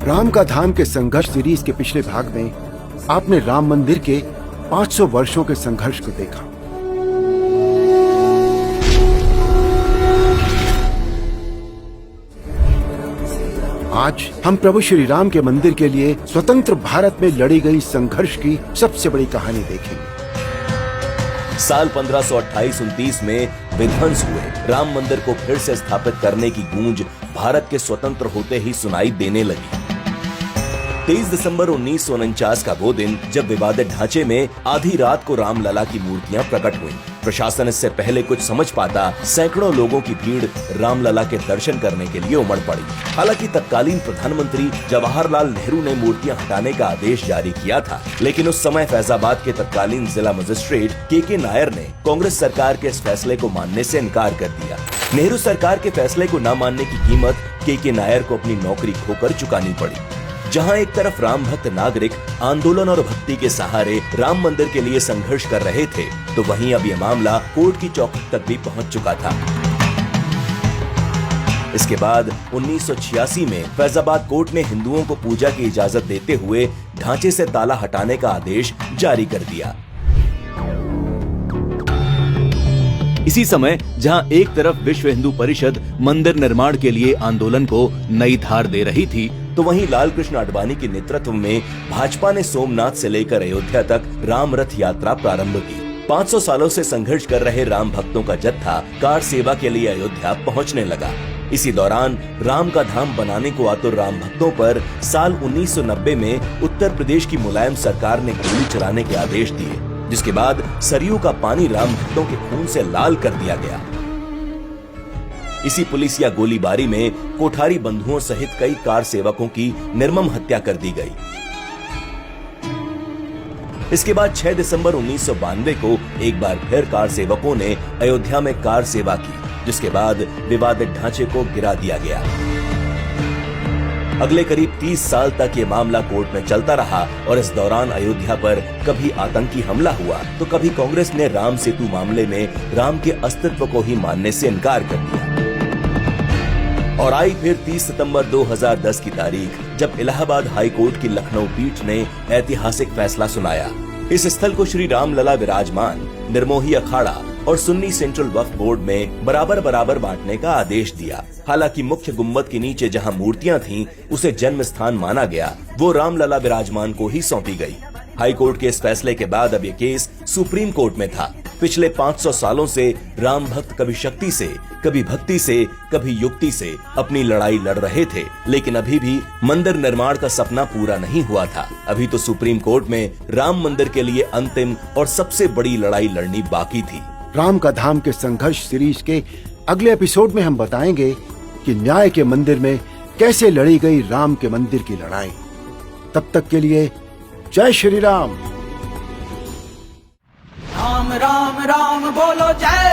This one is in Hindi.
राम का धाम के संघर्ष सीरीज के पिछले भाग में आपने राम मंदिर के 500 वर्षों के संघर्ष को देखा। आज हम प्रभु श्री राम के मंदिर के लिए स्वतंत्र भारत में लड़ी गई संघर्ष की सबसे बड़ी कहानी देखेंगे। साल 1528-29 में विध्वंस हुए राम मंदिर को फिर से स्थापित करने की गूंज भारत के स्वतंत्र होते ही सुनाई देने लगी। 23 दिसंबर 1949 का वो दिन जब विवादित ढांचे में आधी रात को रामलला की मूर्तियां प्रकट हुईं। प्रशासन इससे पहले कुछ समझ पाता सैकड़ों लोगों की भीड़ रामलला के दर्शन करने के लिए उमड़ पड़ी। हालांकि तत्कालीन प्रधानमंत्री जवाहरलाल नेहरू ने मूर्तियां हटाने का आदेश जारी किया था, लेकिन उस समय फैजाबाद के तत्कालीन जिला मजिस्ट्रेट के नायर ने कांग्रेस सरकार के इस फैसले को मानने से इनकार कर दिया। नेहरू सरकार के फैसले को न मानने की कीमत के नायर को अपनी नौकरी खोकर चुकानी पड़ी। जहां एक तरफ राम भक्त नागरिक आंदोलन और भक्ति के सहारे राम मंदिर के लिए संघर्ष कर रहे थे, तो वहीं अब यह मामला कोर्ट की चौखट तक भी पहुंच चुका था। इसके बाद 1986 में फैजाबाद कोर्ट ने हिंदुओं को पूजा की इजाजत देते हुए ढांचे से ताला हटाने का आदेश जारी कर दिया। इसी समय जहां एक तरफ विश्व हिंदू परिषद मंदिर निर्माण के लिए आंदोलन को नई धार दे रही थी, तो वहीं लाल कृष्ण आडवाणी के नेतृत्व में भाजपा ने सोमनाथ से लेकर अयोध्या तक राम रथ यात्रा प्रारंभ की। 500 सालों से संघर्ष कर रहे राम भक्तों का जत्था कार सेवा के लिए अयोध्या पहुंचने लगा। इसी दौरान राम का धाम बनाने को आतुर राम भक्तों पर साल 1990 में उत्तर प्रदेश की मुलायम सरकार ने गोली चलाने के आदेश दिए, जिसके बाद सरयू का पानी राम भक्तों के खून से लाल कर दिया गया। इसी पुलिसिया गोलीबारी में कोठारी बंधुओं सहित कई कार सेवकों की निर्मम हत्या कर दी गई। इसके बाद 6 दिसंबर 1992 को एक बार फिर कार सेवकों ने अयोध्या में कार सेवा की, जिसके बाद विवादित ढांचे को गिरा दिया गया। अगले करीब 30 साल तक ये मामला कोर्ट में चलता रहा और इस दौरान अयोध्या पर कभी आतंकी हमला हुआ तो कभी कांग्रेस ने राम सेतु मामले में राम के अस्तित्व को ही मानने से इनकार कर दिया। और आई फिर 30 सितंबर 2010 की तारीख, जब इलाहाबाद हाई कोर्ट की लखनऊ पीठ ने ऐतिहासिक फैसला सुनाया। इस स्थल को श्री रामलला विराजमान निर्मोही अखाड़ा और सुन्नी सेंट्रल वक्फ बोर्ड में बराबर बराबर बांटने का आदेश दिया। हालांकि मुख्य गुम्बद के नीचे जहां मूर्तियां थीं, उसे जन्म स्थान माना गया, वो रामलला विराजमान को ही सौंपी गई। हाई कोर्ट के इस फैसले के बाद अब ये केस सुप्रीम कोर्ट में था। पिछले 500 सालों से राम भक्त कभी शक्ति से, कभी भक्ति से, कभी युक्ति से अपनी लड़ाई लड़ रहे थे, लेकिन अभी भी मंदिर निर्माण का सपना पूरा नहीं हुआ था। अभी तो सुप्रीम कोर्ट में राम मंदिर के लिए अंतिम और सबसे बड़ी लड़ाई लड़नी बाकी थी। राम का धाम के संघर्ष सीरीज के अगले एपिसोड में हम बताएंगे कि न्याय के मंदिर में कैसे लड़ी गई राम के मंदिर की लड़ाई। तब तक के लिए जय श्री राम। राम राम राम बोलो जय